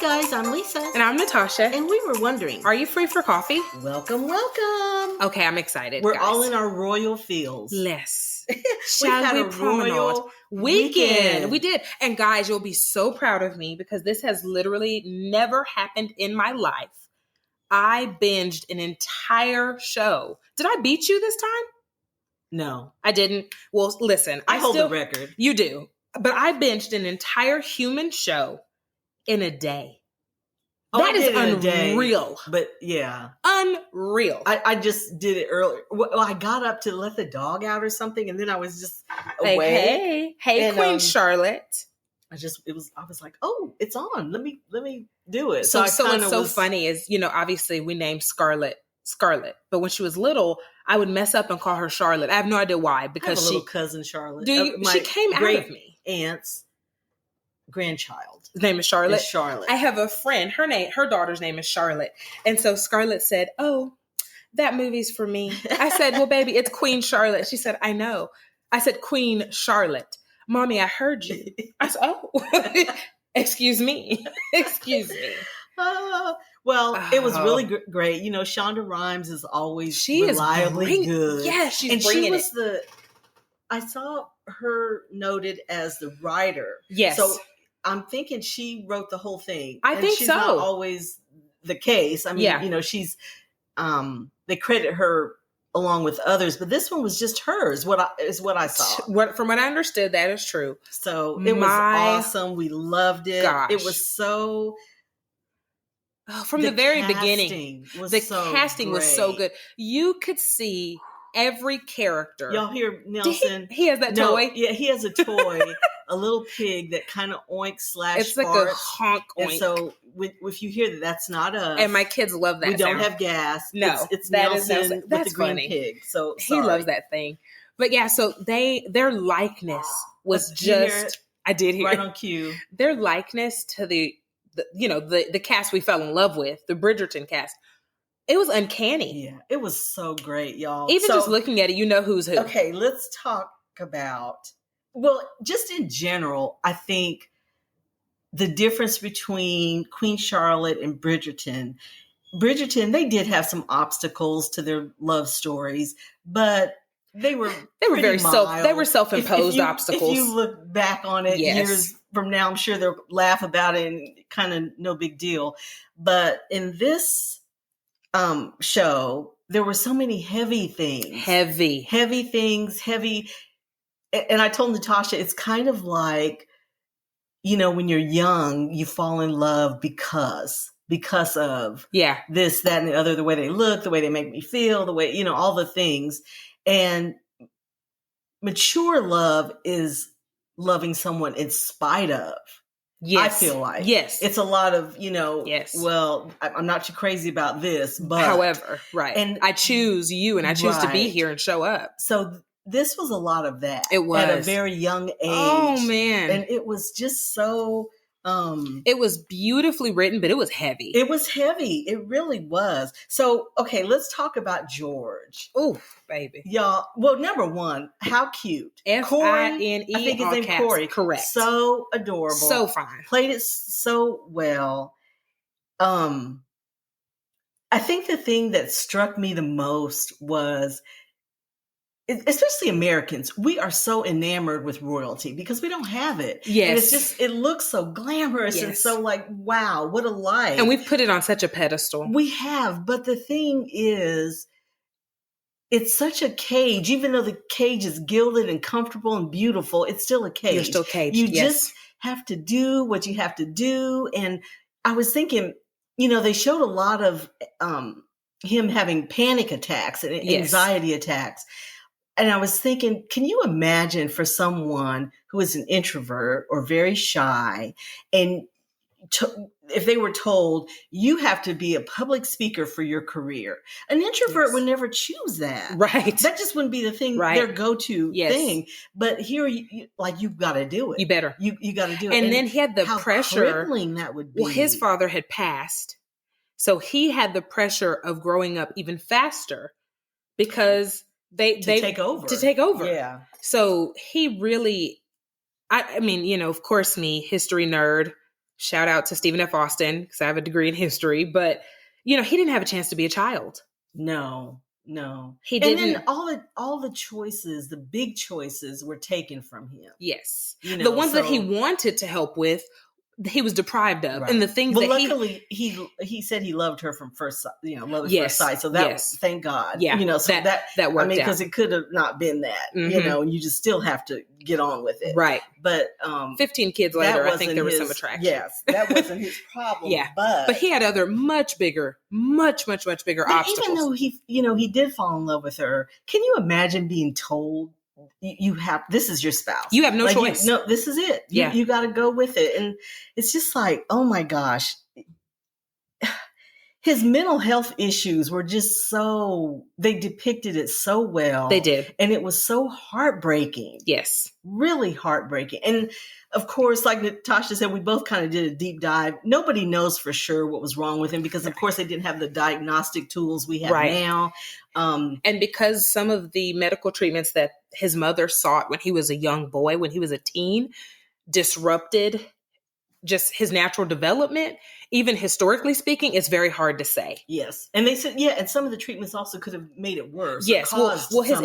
guys, I'm Lisa. And I'm Natasha. And we were wondering, are you free for coffee? Welcome, welcome. Okay, I'm excited. We're guys. all in our royal fields. Yes. We've had a royal weekend. We did. And guys, you'll be so proud of me because this has literally never happened in my life. I binged an entire show. Did I beat you this time? No. I didn't. Well, listen. I hold the record. You do. But I binged an entire human show in a day. That is unreal. But yeah. Unreal. I just did it earlier. Well, I got up to let the dog out or something, and then I was just away. Hey, and, Queen Charlotte. I was like, oh, it's on. Let me do it. So what's so funny is, obviously we named Scarlett, but when she was little, I would mess up and call her Charlotte. I have no idea why, because I have a little cousin Charlotte. She came out of me. Aunt's grandchild. His name is Charlotte. It's Charlotte. I have a friend. Her daughter's name is Charlotte, and so Scarlett said, "Oh, that movie's for me." I said, "Well, baby, it's Queen Charlotte." She said, "I know." I said, "Queen Charlotte." Mommy, I heard you. I said, "Oh, excuse me, excuse me." It was really great. Shonda Rhimes is always reliably good. Yeah, she's bringing it. I saw her noted as the writer. Yes. So I'm thinking she wrote the whole thing. I think she's so. Not always the case. I mean, she's, they credit her along with others, but this one was just hers. What I saw. From what I understood, that is true. So it was awesome. We loved it. Gosh. It was so. From the very beginning, the casting great. Was so good. You could see every character. Y'all hear Nelson? He has that toy. Yeah, he has a toy, a little pig that kind of oinks / It's farts. like a honk oink. And so if you hear that's not us. And my kids love that. We don't have gas. No, it's that Nelson is with that's the green funny. pig. So he loves that thing. But yeah, so their likeness was just. I did hear right on cue. Their likeness to the cast we fell in love with, the Bridgerton cast. It was uncanny. Yeah, it was so great, y'all. Even just looking at it, you know who's who. Okay, let's talk about, just in general, I think the difference between Queen Charlotte and Bridgerton, they did have some obstacles to their love stories, but they were very mild. They were self-imposed obstacles. If you look back on it years from now, I'm sure they'll laugh about it and kind of no big deal. But in this show, there were so many heavy things. Heavy things. And I told Natasha, it's kind of like, when you're young, you fall in love because of this, that, and the other, the way they look, the way they make me feel, the way, all the things. And mature love is loving someone in spite of. Yes. I feel like. Yes. It's a lot of, well, I'm not too crazy about this, but. However, right. And I choose you and I choose to be here and show up. So this was a lot of that. It was. At a very young age. Oh, man. And it was just so. It was beautifully written, but it was heavy. It was heavy. It really was. So, okay, let's talk about George. Oh, baby. Y'all, well, number one, how cute. F-I-N-E, I think his name Corey. Correct. So adorable. So fine. Played it so well. I think the thing that struck me the most was, especially Americans, we are so enamored with royalty because we don't have it. Yes. And it's just, it looks so glamorous and so like, wow, what a life. And we've put it on such a pedestal. We have. But the thing is, it's such a cage. Even though the cage is gilded and comfortable and beautiful, it's still a cage. You're still caged. You just have to do what you have to do. And I was thinking, they showed a lot of him having panic attacks and anxiety attacks. And I was thinking, can you imagine for someone who is an introvert or very shy, and if they were told, you have to be a public speaker for your career? An introvert would never choose that. Right. That just wouldn't be the thing, their go-to thing. But here, you've got to do it. You better. You got to do it. And then he had the pressure. How crippling that would be. Well, his father had passed. So he had the pressure of growing up even faster because... To take over. Yeah. So he really, I mean, of course me, history nerd, Shout out to Stephen F. Austin, because I have a degree in history. But, he didn't have a chance to be a child. No. He didn't. And then all the choices, the big choices were taken from him. Yes. The ones that he wanted to help with, he was deprived of. Right. And the things luckily he said he loved her from first sight, love at first sight. So that was, thank God. Yeah. So that worked out. because it could have not been that, and you just still have to get on with it. Right. But 15 kids later, I think there was some attraction. Yes. That wasn't his problem. Yeah. But he had other much bigger obstacles. Even though he did fall in love with her, can you imagine being told this is your spouse? You have no choice. No, this is it. You got to go with it. And it's just like, oh my gosh, his mental health issues were just they depicted it so well. They did. And it was so heartbreaking. Yes. Really heartbreaking. And of course, like Natasha said, we both kind of did a deep dive. Nobody knows for sure what was wrong with him because, of course, they didn't have the diagnostic tools we have now. And because some of the medical treatments that his mother sought when he was a young boy, when he was a teen, disrupted just his natural development, even historically speaking, it's very hard to say. Yes. And they said, and some of the treatments also could have made it worse. Yes. Well, his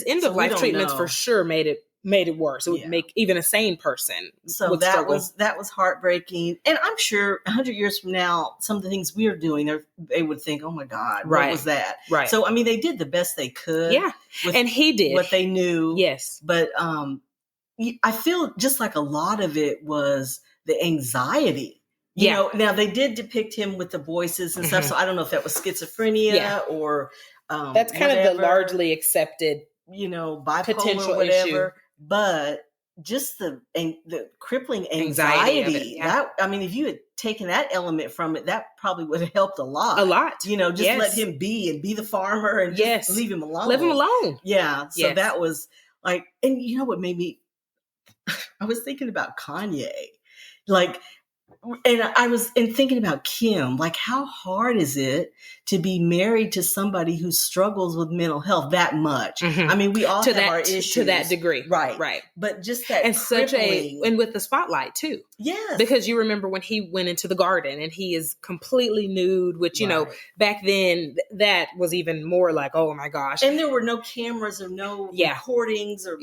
end of life treatments for sure made it worse. It would make even a sane person. So that was heartbreaking. And I'm sure 100 years from now, some of the things we are doing, they would think, oh my God, what was that? Right. So, they did the best they could. Yeah. And he did what they knew. Yes. But I feel just like a lot of it was the anxiety. Now they did depict him with the voices and stuff. So I don't know if that was schizophrenia or that's kind of the largely accepted, bipolar potential or whatever. Issue. But just the crippling anxiety that, if you had taken that element from it, that probably would have helped a lot. Just let him be and be the farmer and just leave him alone. Leave him alone. Yeah. So that was like, and you know what made me, I was thinking about Kanye. And I was thinking about Kim, like how hard is it to be married to somebody who struggles with mental health that much? Mm-hmm. We all have our issues to that degree, right. But just that and and with the spotlight too, because you remember when he went into the garden and he is completely nude, which back then that was even more like, oh my gosh, and there were no cameras or no recordings or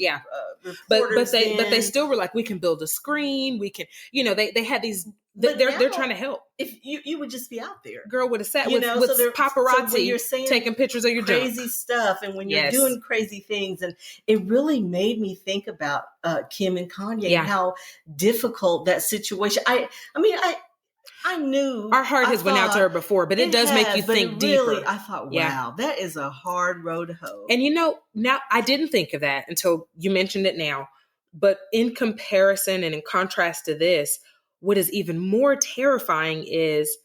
but they still were like, we can build a screen, we can, they had these. They're trying to help. If you would just be out there, girl would have sat with paparazzi you're saying taking pictures of your crazy stuff, and when you're doing crazy things, and it really made me think about Kim and Kanye and how difficult that situation. I knew our heart has went out to her before, but it does make you think deeper. I thought, wow, that is a hard road to hoe. And now I didn't think of that until you mentioned it now. But in comparison and in contrast to this, what is even more terrifying is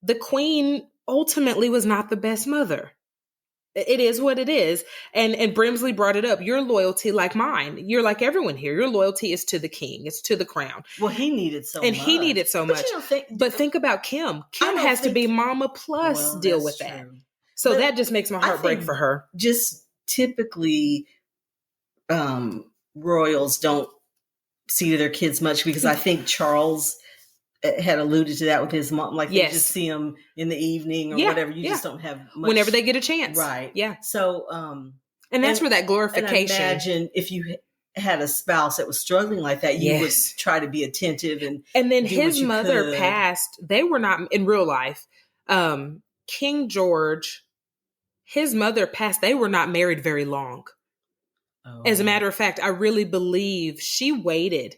the queen ultimately was not the best mother. It is what it is. And Brimsley brought it up. Your loyalty, like mine, you're like everyone here. Your loyalty is to the king. It's to the crown. Well, he needed so much. And he needed so much. But think about Kim. Kim has to be mama plus deal with that. So that just makes my heart break for her. Just typically, royals don't see to their kids much because I think Charles had alluded to that with his mom. Like they just see him in the evening or whatever. You just don't have much. Whenever they get a chance. Right. Yeah. So, and that's where that glorification. And imagine if you had a spouse that was struggling like that, you would try to be attentive and then his mother passed. They were not in real life. King George, his mother passed. They were not married very long. Oh. As a matter of fact, I really believe she waited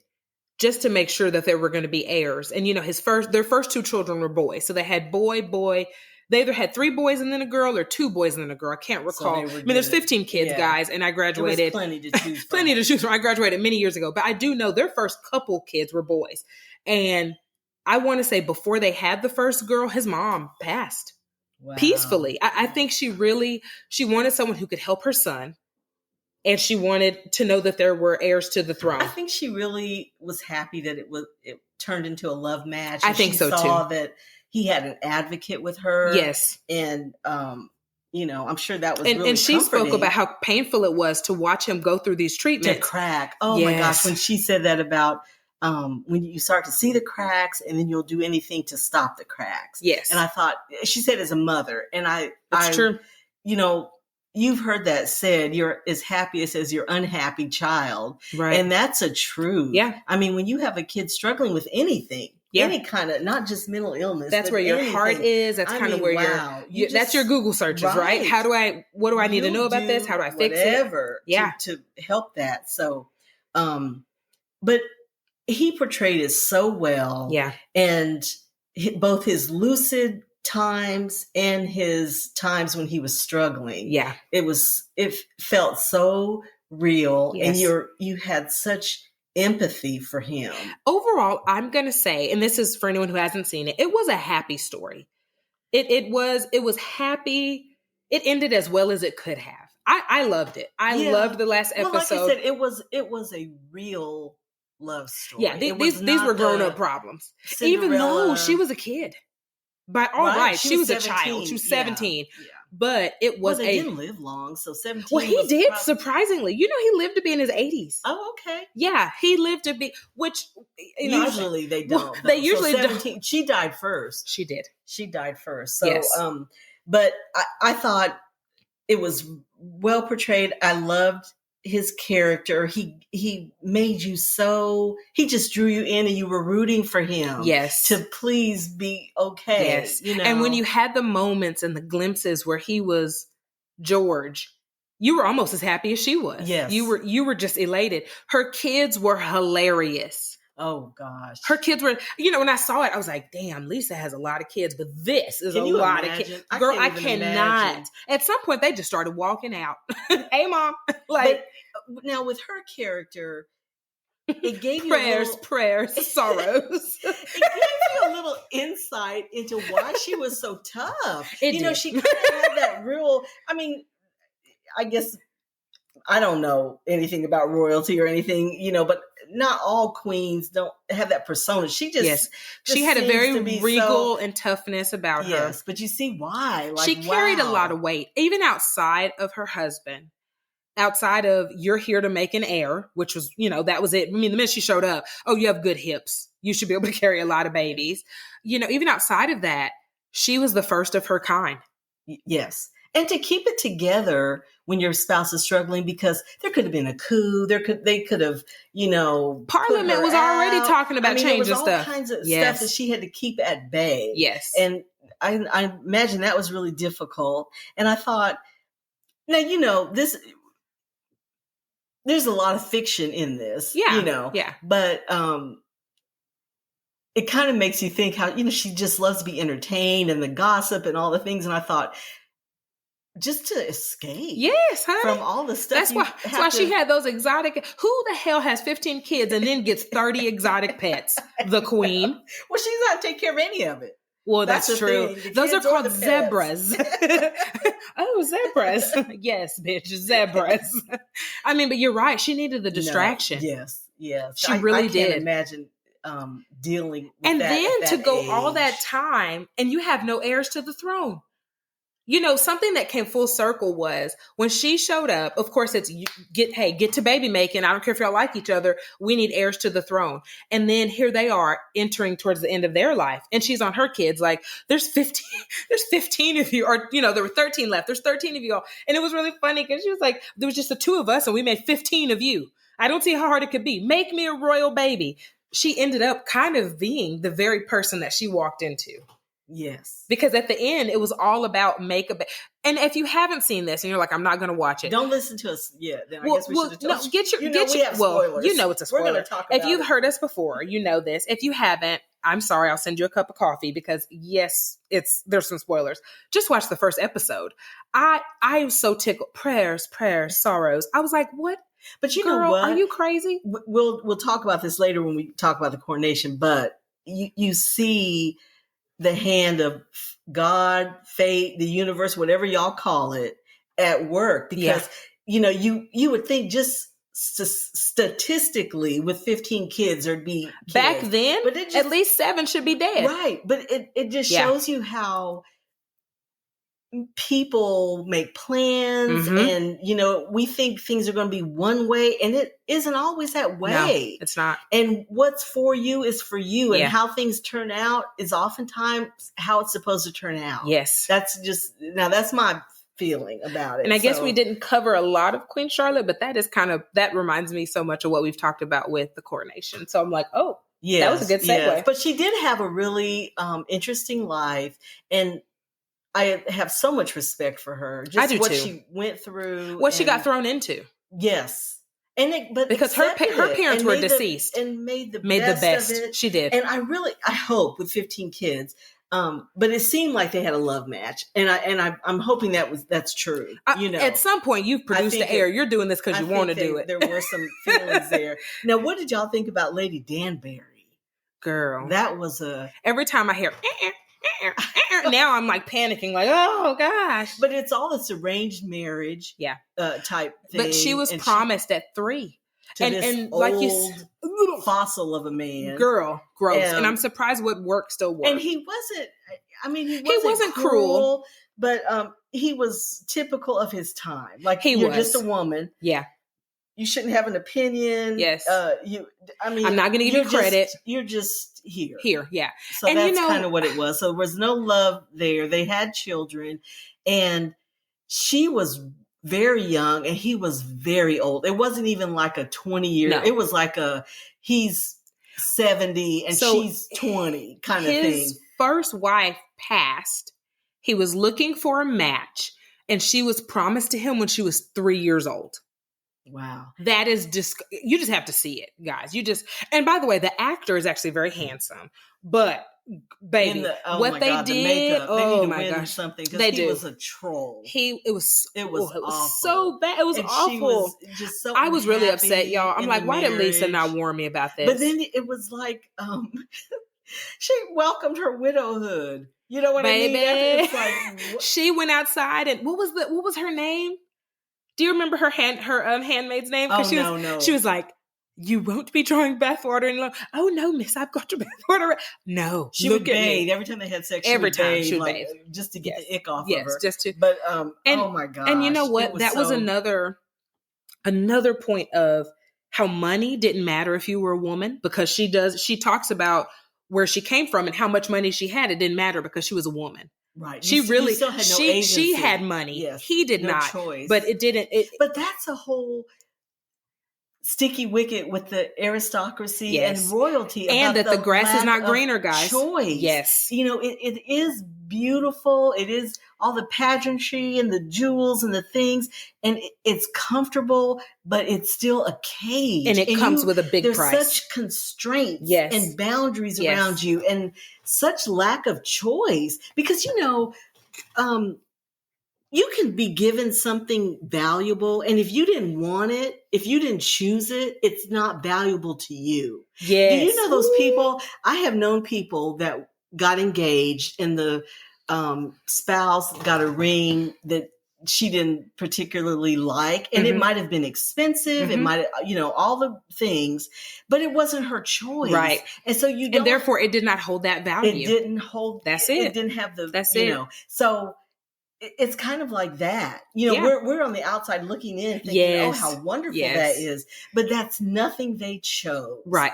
just to make sure that there were going to be heirs. And, their first two children were boys. So they had boy. They either had 3 boys and then a girl or 2 boys and then a girl. I can't recall. There's 15 kids, guys. And I graduated. There was plenty to choose from. Plenty to choose from. I graduated many years ago. But I do know their first couple kids were boys. And I want to say before they had the first girl, his mom passed peacefully. I think she wanted someone who could help her son. And she wanted to know that there were heirs to the throne. I think she really was happy that it turned into a love match. I think so too. She saw that he had an advocate with her. Yes. And, I'm sure that was really and she comforting. spoke about how painful it was to watch him go through these treatments. To crack. Oh my gosh. When she said that about when you start to see the cracks, and then you'll do anything to stop the cracks. Yes. And I thought, she said as a mother, and That's true. You know, you've heard that said, you're as happiest as your unhappy child. Right. And that's a truth. Yeah. I mean, when you have a kid struggling with anything, any kind of, not just mental illness. That's where your heart is. That's kind of where that's your Google searches, right? What do I need to know about this? How do I fix it? Whatever. To help that. So, but he portrayed it so well. Yeah. And both his lucid times and his times when he was struggling. Yeah. It felt so real. Yes. And you had such empathy for him. Overall, I'm going to say, and this is for anyone who hasn't seen it, it was a happy story. It was happy. It ended as well as it could have. I loved it. I loved the last episode. Well, like I said, it was a real love story. Yeah, these were grown-up problems. Cinderella. Even though she was a kid. By all right, she was 17. A child. She was 17. Yeah. But it was they didn't live long, so 17. Well, he did, surprisingly. You know, he lived to be in his 80s. Oh, okay. Yeah, he lived to be, which, usually they don't. Well, they usually don't. She died first. She did. She died first. So, yes. But I thought it was well portrayed. I loved his character. He made you he just drew you in, and you were rooting for him. Yes. To please be okay. Yes. And when you had the moments and the glimpses where he was George, you were almost as happy as she was. Yes. You were just elated. Her kids were hilarious. Oh gosh. Her kids were, when I saw it, I was like, damn, Lisa has a lot of kids, but this is a lot of kids. Girl, I cannot. Imagine. At some point, they just started walking out. Hey, Mom. But now with her character, it gave you prayers, sorrows. It gave you a little insight into why she was so tough. She kind of had that real, I guess, I don't know anything about royalty or anything, but not all queens don't have that persona. She just she had a very regal and toughness about her. Yes, but you see why. She carried a lot of weight, even outside of her husband, outside of you're here to make an heir, which was, that was it. The minute she showed up, oh, you have good hips. You should be able to carry a lot of babies. Even outside of that, she was the first of her kind. Yes. And to keep it together when your spouse is struggling, because there could have been a coup. They could have, Parliament was already talking about changing there was stuff. All kinds of stuff that she had to keep at bay. Yes. And I imagine that was really difficult. And I thought, now, there's a lot of fiction in this. Yeah. Yeah. But, it kind of makes you think how, she just loves to be entertained and the gossip and all the things. And I thought, just to escape. Yes, honey. From all the stuff. That's why she had those exotic. Who the hell has 15 kids and then gets 30 exotic pets? The queen. Well, she's not taking care of any of it. Well, that's true. Those are called zebras. Oh, zebras. Yes, bitch, zebras. But you're right. She needed the distraction. No, yes. She really did. I can't imagine dealing with and that. And then to go age. all that time and you have no heirs to the throne. Something that came full circle was when she showed up, of course, it's get to baby making. I don't care if y'all like each other. We need heirs to the throne. And then here they are entering towards the end of their life. And she's on her kids like, there's 15 of you, or, there were 13 left. There's 13 of you all. And it was really funny because she was like, there was just the two of us and we made 15 of you. I don't see how hard it could be. Make me a royal baby. She ended up kind of being the very person that she walked into. Yes. Because at the end, it was all about makeup. And if you haven't seen this and you're like, I'm not going to watch it. Don't listen to us yet. Then I guess we should have told you. We have spoilers. It's a spoiler. We're going to talk about If you've heard us before, you know this. If you haven't, I'm sorry. I'll send you a cup of coffee because yes, there's some spoilers. Just watch the first episode. I was so tickled. Prayers, sorrows. I was like, what? But Girl, know what? Are you crazy? We'll talk about this later when we talk about the coronation. But you see the hand of God, fate, the universe, whatever y'all call it, at work. Because, you would think just statistically with 15 kids, there'd be kids. Back then, but at least 7 should be dead. Right. But it just shows you how people make plans and, we think things are going to be one way, and it isn't always that way. No, it's not. And what's for you is for you, and how things turn out is oftentimes how it's supposed to turn out. Yes. That's my feeling about it. And I guess we didn't cover a lot of Queen Charlotte, but that reminds me so much of what we've talked about with the coronation. So I'm like, oh, that was a good segue. Yes. But she did have a really interesting life, and I have so much respect for her. Just I do what too. she went through. What she got thrown into. Yes. Because her parents were deceased. And made the best of it. She did. And I hope with 15 kids, but it seemed like they had a love match. And I'm hoping that's true. At some point you've produced the air. You're doing this because you want to do it. There were some feelings there. Now, what did y'all think about Lady Danbury? Girl. That was every time I hear now I'm like panicking, like, oh gosh. But it's all this arranged marriage type thing. But she was promised at 3. And old, like you little fossil of a man. Girl, gross. And I'm surprised what work still worked. And he wasn't cruel, but he was typical of his time. Like, you're just a woman. Yeah. You shouldn't have an opinion. Yes. I'm not going to give you credit. You're just here. Here, yeah. So and that's kind of what it was. So there was no love there. They had children, and she was very young and he was very old. It wasn't even like a 20-year. No. It was like he's 70 and she's 20 kind of thing. His first wife passed. He was looking for a match, and she was promised to him when she was 3 years old. Wow. That is you just have to see it, guys. And by the way, the actor is actually very handsome, but baby, what they did, the makeup, oh my gosh, something, because he was a troll. It was awful. So bad. It was awful. She was just so I was really upset, y'all. I'm like, why did Lisa not warn me about this? But then it was like, she welcomed her widowhood. You know what I mean? It's like, she went outside, and what was her name? Do you remember her handmaid's name? No. She was like, "You won't be drawing bathwater any longer." Oh no, miss, I've got your bathwater. No, she would bathe every time they had sex. Every time she would bathe, just to get the ick off of her. Just to. But oh my gosh! And you know what? That was another point of how money didn't matter if you were a woman, because she talks about where she came from and how much money she had. It didn't matter because she was a woman. Right. She really still had no agency. She had money. Yes. He did not. Choice. But it didn't. But that's a whole sticky wicket with the aristocracy and royalty. And that the grass is not greener, guys. Choice. Yes. It is beautiful. It is all the pageantry and the jewels and the things. And it's comfortable, but it's still a cage. And it comes with a big price. There's such constraints and boundaries around you, and such lack of choice. Because, you can be given something valuable, and if you didn't want it, if you didn't choose it, it's not valuable to you. Yes. Do you know those people? I have known people that got engaged, and the spouse got a ring that she didn't particularly like, and it might have been expensive. It might have, all the things, but it wasn't her choice. Right. And so and therefore it did not hold that value. It didn't hold. That's it. It didn't have the, that's it. So it's kind of like that. We're on the outside looking in thinking, oh, how wonderful that is. But that's nothing they chose. Right.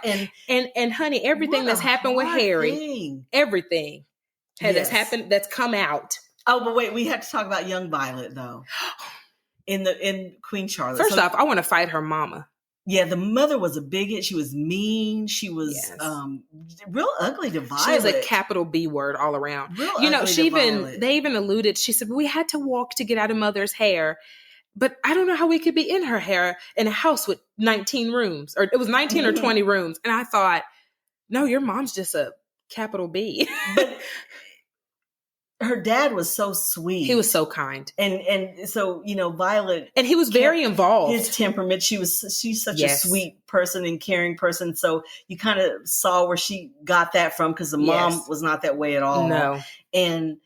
And honey, everything that's happened with Harry, everything that's happened, that's come out. Oh, but wait, we have to talk about young Violet though. In Queen Charlotte. First off, I want to fight her mama. Yeah, the mother was a bigot. She was mean. She was real ugly to Violet. She was a capital B word all around. Real ugly they even alluded, she said, we had to walk to get out of mother's hair. But I don't know how we could be in her hair in a house with 19 rooms. Or it was 19 or 20 rooms. And I thought, no, your mom's just a capital B. But her dad was so sweet. He was so kind. And so, Violet. And he was very involved. His temperament. She's such a sweet person and caring person. So you kind of saw where she got that from, because the mom was not that way at all. No. And,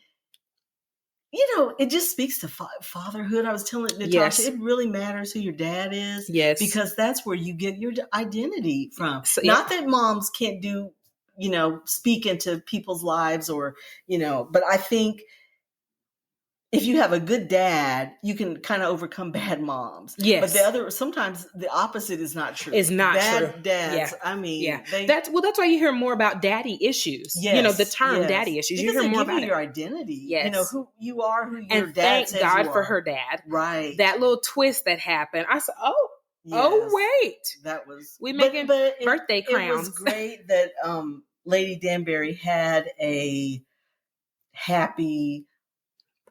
it just speaks to fatherhood. I was telling Natasha, it really matters who your dad is. Yes. Because that's where you get your identity from. So, not that moms can't do, speak into people's lives or, but I think if you have a good dad, you can kind of overcome bad moms. Yes. But sometimes the opposite is not true. It's not bad true. dads, I mean. That's why you hear more about daddy issues. Yes, the term daddy issues. Because you hear more about your identity. Yes. Who you are, who your and dad says you are. thank God for her dad. Right. That little twist that happened. I said, wait. That was... We making birthday crowns. It was great that Lady Danbury had a happy,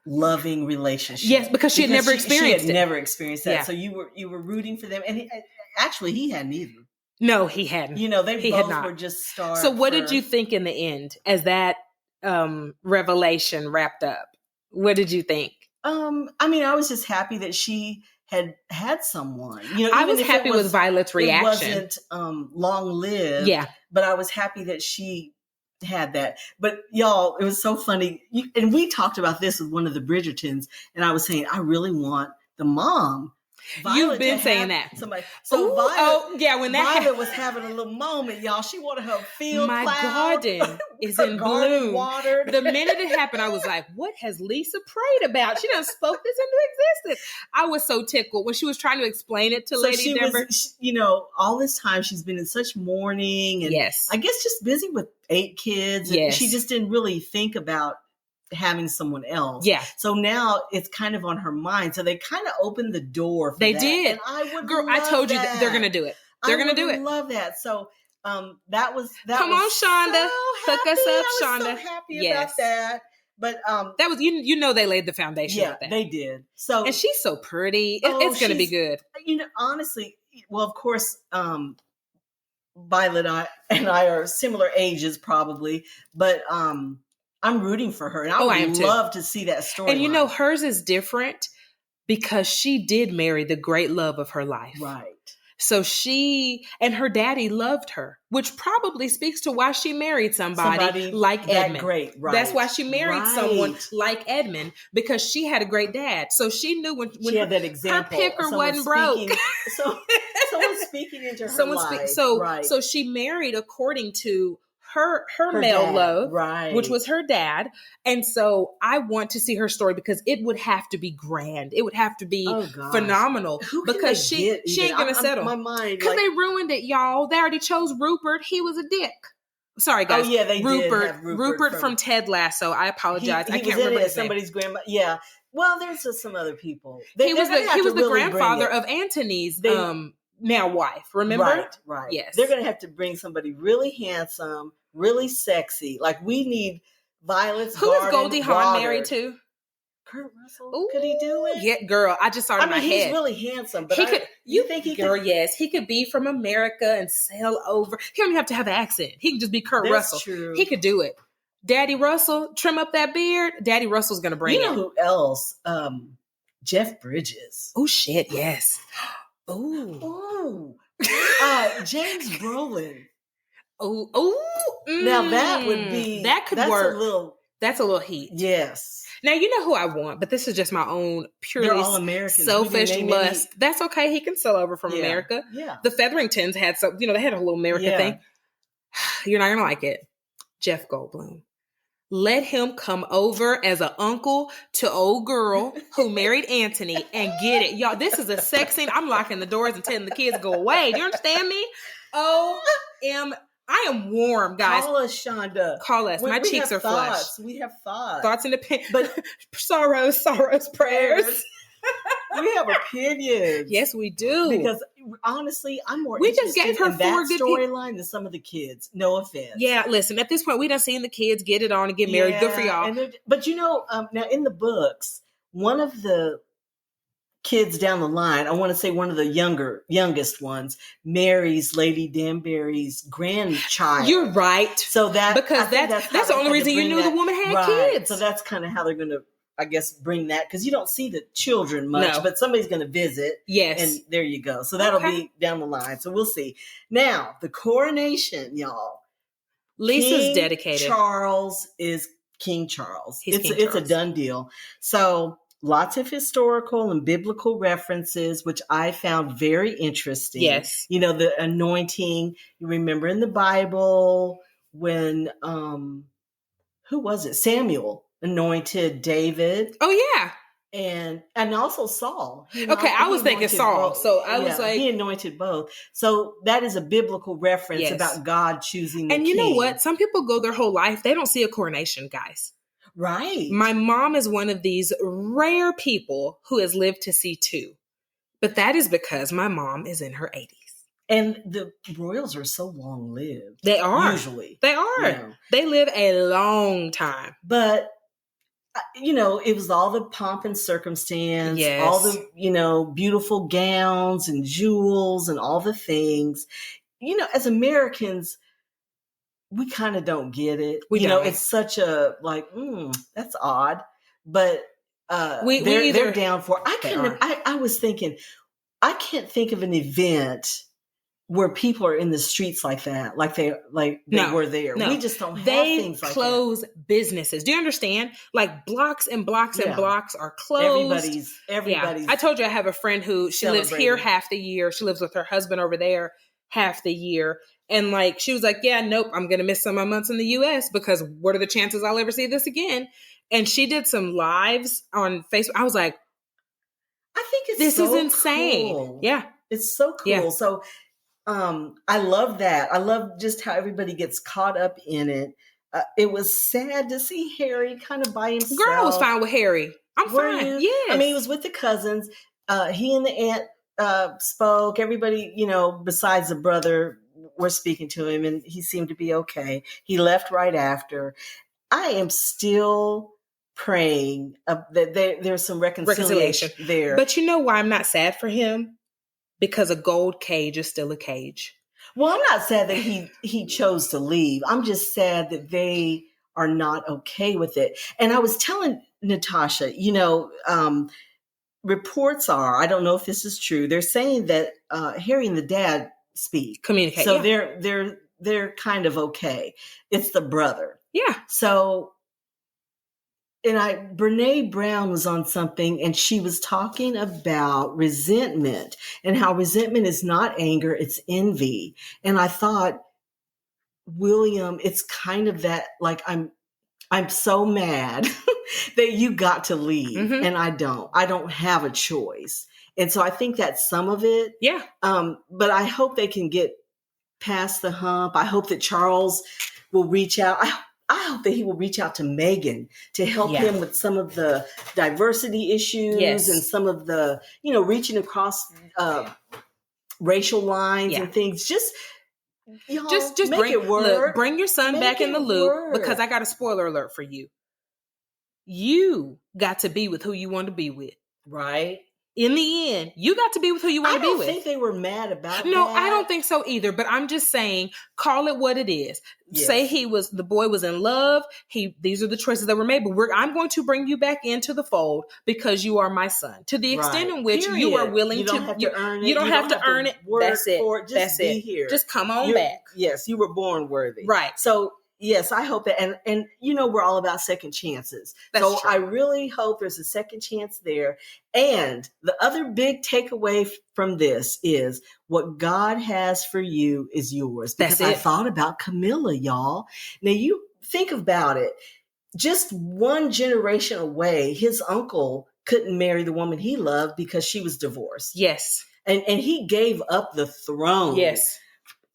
loving relationship. Yes, because she had never experienced it. Never experienced that. Yeah. So you were rooting for them, and he hadn't either. No, he hadn't. They both were just starved. So what did you think in the end as that revelation wrapped up? What did you think? I was just happy that she had someone. I was happy with Violet's reaction. It wasn't long-lived. Yeah. But I was happy that she had that. But y'all, it was so funny. And we talked about this with one of the Bridgertons, and I was saying, I really want the mom. Violet. You've been saying that. Somebody. So when Violet was having a little moment, y'all. She wanted her field. My plowed, garden is in bloom. Watered. The minute it happened, I was like, "What has Lisa prayed about? She done spoke this into existence." I was so tickled when she was trying to explain it to Lady Deborah. All this time she's been in such mourning, and yes, I guess just busy with 8 kids. And yes, she just didn't really think about having someone else. Yeah. So now it's kind of on her mind. So they kind of opened the door for they that. did. And I told you that they're going to do it. They're going to do it. I love that. So that was Come on, Shonda. So hook us up, Shonda. I was so happy about that. But that was they laid the foundation with that. They did. So and she's so pretty. It's going to be good. Honestly, well, of course, Violet and I are similar ages probably, but I'm rooting for her, and I would love to see that story. And hers is different because she did marry the great love of her life. Right. So she and her daddy loved her, which probably speaks to why she married somebody like Edmund. Great, right. That's why she married someone like Edmund, because she had a great dad. So she knew when she had that example. Her picker wasn't broke. Someone speaking into her life. So she married according to her male dad, love, right, which was her dad. And so I want to see her story because it would have to be grand. It would have to be phenomenal. Because she ain't going to settle. My mind. Because they ruined it, y'all. They already chose Rupert. He was a dick. Sorry, guys. Oh, yeah, they Rupert, did have Rupert from Ted Lasso. I apologize. He I can't was remember in it his somebody's grandma. Yeah. Well, there's just some other people. He was the grandfather of Antony's now wife. Remember? Right. Yes. They're going to have to bring somebody really handsome, really sexy. Like we need Violet's Who garden is Goldie Hawn married to? Kurt Russell. Ooh, could he do it? Yeah, girl. I just saw it in my head. He's really handsome, but he could. You think he girl, could? Yes, he could be from America and sail over. He don't even have to have an accent. He can just be Kurt Russell. True. He could do it. Daddy Russell, trim up that beard. Daddy Russell's gonna bring it. You know who else? Jeff Bridges. Oh shit! Yes. Ooh. James Brolin. Now that would be that's work. That's a little heat. Yes. Now you know who I want, but this is just my own purely selfish lust. That's okay. He can sell over from America. Yeah. The Featheringtons had some. They had a little America thing. You're not gonna like it. Jeff Goldblum. Let him come over as an uncle to old girl who married Anthony and get it. Y'all, this is a sex scene. I'm locking the doors and telling the kids go away. Do you understand me? I am warm, guys. Call us, Shonda. Call us. My cheeks are flushed. We have thoughts. Thoughts and opinions. But sorrows, prayers. We have opinions. Yes, we do. Because honestly, I'm more interested in that storyline than some of the kids. No offense. Yeah, listen, at this point, we done seen the kids get it on and get married. Good for y'all. But now in the books, one of the kids down the line, I want to say one of the youngest ones, marries Lady Danbury's grandchild. You're right. So that's the only reason you knew the woman had kids. So that's kind of how they're going to, I guess, bring that, because you don't see the children much, but somebody's going to visit. Yes. And there you go. So that'll be down the line. So we'll see. Now, the coronation, y'all. Lisa's dedicated. Charles is King Charles. It's a done deal. So lots of historical and biblical references, which I found very interesting. Yes. The anointing. You remember in the Bible when, who was it? Samuel anointed David. Oh, yeah. And also Saul. I was thinking Saul. Both. So I was like... He anointed both. So that is a biblical reference about God choosing the king. And you know what? Some people go their whole life, they don't see a coronation, guys. Right. My mom is one of these rare people who has lived to see 2. But that is because my mom is in her 80s. And the royals are so long-lived. They are. Usually. They are. They live a long time. But it was all the pomp and circumstance, all the, beautiful gowns and jewels and all the things. As Americans, we kind of don't get it. It's such a that's odd. But they're down for it. I was thinking, I can't think of an event where people are in the streets like that, like they were there. No. We just don't have things like that. They close businesses. Do you understand? Like blocks and blocks and blocks are closed. Everybody's. I told you I have a friend who she lives here half the year. She lives with her husband over there half the year. And she was like, yeah, nope, I'm going to miss some of my months in the U.S. because what are the chances I'll ever see this again? And she did some lives on Facebook. I was like, I think this is insane. Cool. Yeah. It's so cool. Yeah. So I love that. I love just how everybody gets caught up in it. It was sad to see Harry kind of by himself. Girl, I was fine with Harry. I'm fine. Yeah. He was with the cousins. He and the aunt spoke. Everybody, besides the brother, were speaking to him, and he seemed to be okay. He left right after. I am still praying that there's some reconciliation there. But you know why I'm not sad for him? Because a gold cage is still a cage. Well, I'm not sad that he chose to leave. I'm just sad that they are not okay with it. And I was telling Natasha, reports are, I don't know if this is true, they're saying that Harry and the dad communicate. So they're kind of okay. It's the brother. Yeah. So, and Brene Brown was on something, and she was talking about resentment and how resentment is not anger, it's envy. And I thought, William, it's kind of that, I'm so mad that you got to leave, and I don't have a choice. And so I think that's some of it. Yeah. But I hope they can get past the hump. I hope that Charles will reach out. I hope that he will reach out to Meghan to help him with some of the diversity issues and some of the, reaching across racial lines and things. Just make it work. Look, bring your son back in the loop, because I got a spoiler alert for you. You got to be with who you want to be with. Right. In the end, you got to be with who you want to be with. I don't think they were mad about No, I don't think so either. But I'm just saying, call it what it is. Yes. Say the boy was in love. These are the choices that were made. But I'm going to bring you back into the fold because you are my son. To the extent in which you are willing you don't have to earn it. You don't have to earn it. That's it. Just be here. Just come on back. Yes, you were born worthy. Right. So, yes, I hope that, and we're all about second chances. That's true. I really hope there's a second chance there. And the other big takeaway from this is what God has for you is yours. Because I thought about Camilla, y'all. Now you think about it. Just one generation away, his uncle couldn't marry the woman he loved because she was divorced. Yes. And he gave up the throne. Yes.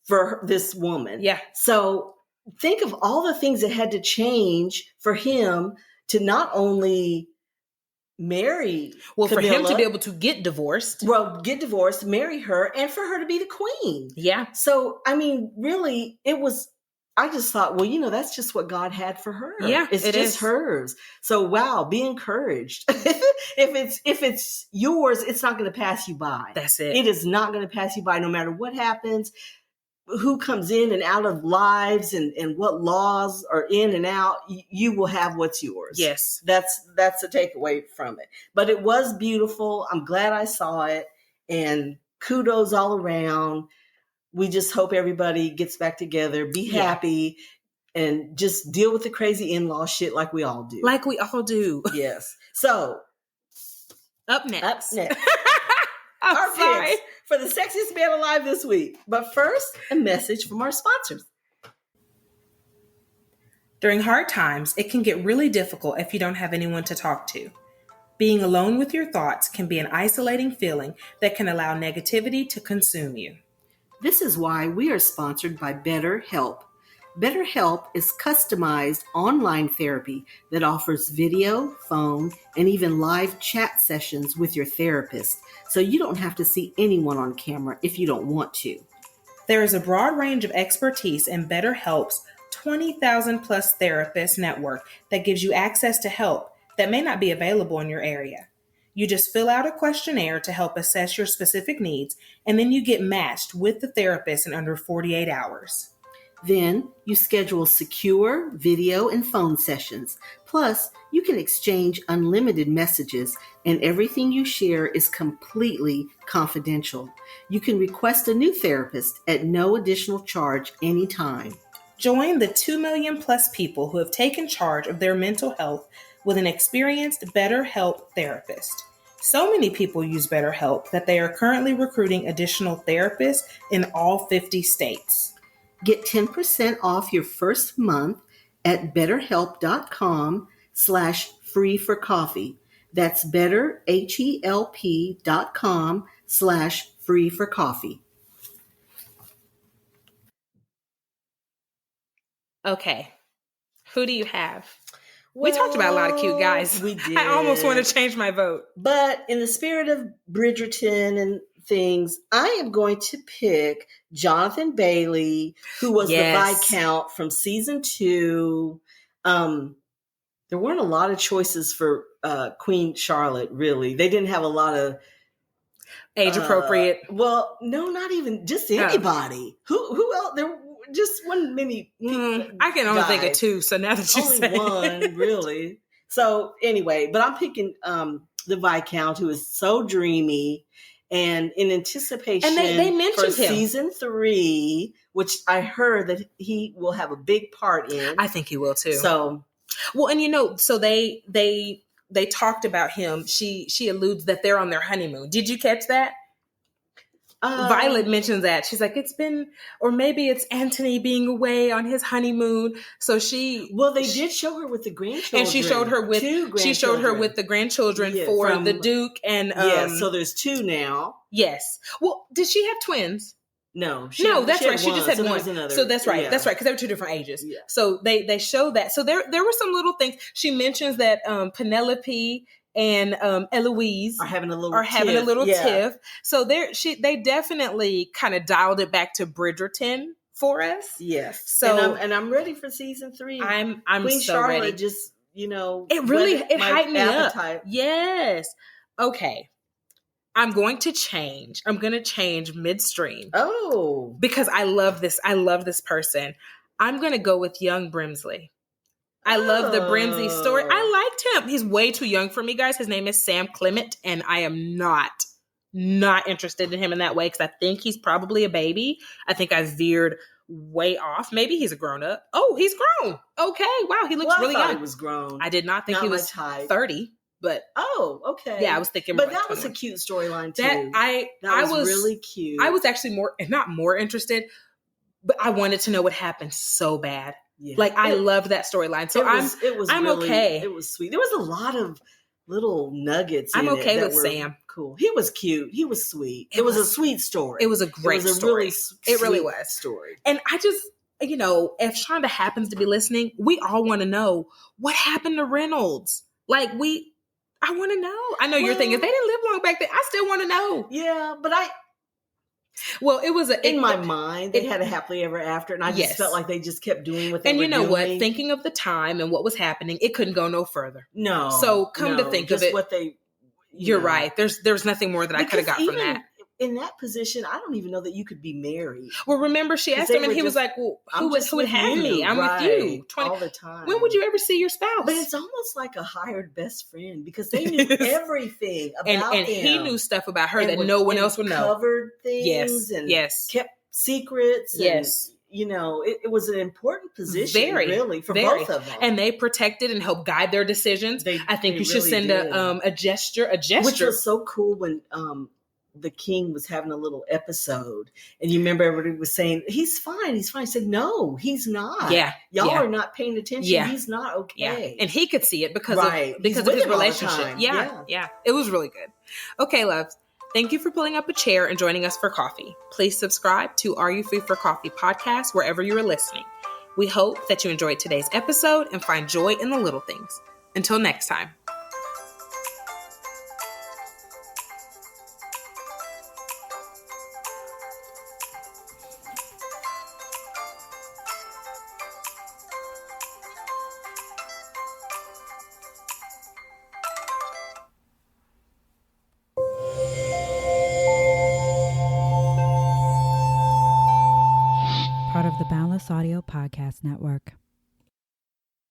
For this woman. Yeah. So think of all the things that had to change for him to not only marry Camilla, for him to be able to get divorced, marry her, and for her to be the queen. Yeah. So, really, I just thought, that's just what God had for her. Yeah, it's just hers. So, wow, be encouraged. If it's yours, it's not going to pass you by. That's it. It is not going to pass you by no matter what happens. Who comes in and out of lives and what laws are in and out, you will have what's yours. Yes. That's a takeaway from it. But it was beautiful. I'm glad I saw it, and kudos all around. We just hope everybody gets back together, be happy, and just deal with the crazy in-law shit like we all do. Like we all do. Yes. So, Up next. Our picks for the sexiest man alive this week. But first, a message from our sponsors. During hard times, it can get really difficult if you don't have anyone to talk to. Being alone with your thoughts can be an isolating feeling that can allow negativity to consume you. This is why we are sponsored by BetterHelp. BetterHelp is customized online therapy that offers video, phone, and even live chat sessions with your therapist, so you don't have to see anyone on camera if you don't want to. There is a broad range of expertise in BetterHelp's 20,000 plus therapist network that gives you access to help that may not be available in your area. You just fill out a questionnaire to help assess your specific needs, and then you get matched with the therapist in under 48 hours. Then you schedule secure video and phone sessions. Plus, you can exchange unlimited messages, and everything you share is completely confidential. You can request a new therapist at no additional charge anytime. Join the 2 million plus people who have taken charge of their mental health with an experienced BetterHelp therapist. So many people use BetterHelp that they are currently recruiting additional therapists in all 50 states. Get 10% off your first month at betterhelp.com/free-for-coffee. That's betterhelp.com/free-for-coffee. Okay. Who do you have? We talked about a lot of cute guys. We did. I almost want to change my vote. But in the spirit of Bridgerton and things, I am going to pick Jonathan Bailey, who was the Viscount from season 2. There weren't a lot of choices for Queen Charlotte, really. They didn't have a lot of age appropriate. Well, no, not even just anybody. Who else? There just wasn't many. I can only think of 2. So now that you say one, really. So anyway, but I'm picking the Viscount, who is so dreamy. And in anticipation and they mentioned for him. season 3, which I heard that he will have a big part in. I think he will too. So, well, and so they talked about him. She alludes that they're on their honeymoon. Did you catch that? Violet mentions that. She's like, it's been, or maybe it's Anthony being away on his honeymoon. So they did show her with the grandchildren. And she showed her with the grandchildren for the Duke and so there's 2 now. Yes. Well, did she have twins? No, that's right. She just had one. So that's right. Yeah. That's right. Because they were 2 different ages. Yeah. So they show that. So there were some little things. She mentions that Penelope and Eloise are having a little tiff. So they definitely kind of dialed it back to Bridgerton for us. Yes. So and I'm ready for season 3. I'm Queen so Charlotte ready. just it hyped me appetite. up. Yes. Okay. I'm going to change. I'm going to change midstream. Oh, because I love this. I love this person. I'm going to go with young Brimsley. I love the Brimsley story. I liked him. He's way too young for me, guys. His name is Sam Clement, and I am not interested in him in that way because I think he's probably a baby. I think I veered way off. Maybe he's a grown up. Oh, he's grown. Okay. Wow. He looks really young. He was grown. I did not think he was 30, but okay. Yeah, I was thinking. But that was a cute storyline too. That was really cute. I was actually not more interested, but I wanted to know what happened so bad. Yeah. I loved that storyline. So I'm okay. It was sweet. There was a lot of little nuggets. I'm okay with Sam. Cool. He was cute. He was sweet. It was a sweet story. It was a great story. It really was. Story. And I just, if Shonda happens to be listening, we all want to know what happened to Reynolds. I want to know. I know your thing is they didn't live long back then. I still want to know. Yeah, but it was in my mind, they had a happily ever after, and I just felt like they just kept doing what they were doing. And you know what? Thinking of the time and what was happening, it couldn't go no further. No. So come to think of it, you're right. There's nothing more that I could have got from that. In that position, I don't even know that you could be married. Well, remember she asked him, and he was like, "Well, who would have me? I'm with you all the time. When would you ever see your spouse?" But it's almost like a hired best friend because they knew everything about him. And he knew stuff about her that no one else would know. Covered things and kept secrets. Yes. It was an important position, really, for both of them. And they protected and helped guide their decisions. I think you should send a gesture. Which was so cool when the king was having a little episode, and you remember everybody was saying, he's fine. He said, no, he's not. Yeah. Y'all are not paying attention. Yeah. He's not okay. Yeah. And he could see it because of his relationship. Yeah. It was really good. Okay, loves. Thank you for pulling up a chair and joining us for coffee. Please subscribe to Are You Free for Coffee podcast wherever you are listening. We hope that you enjoyed today's episode and find joy in the little things. Until next time. Part of the Boundless Audio Podcast Network.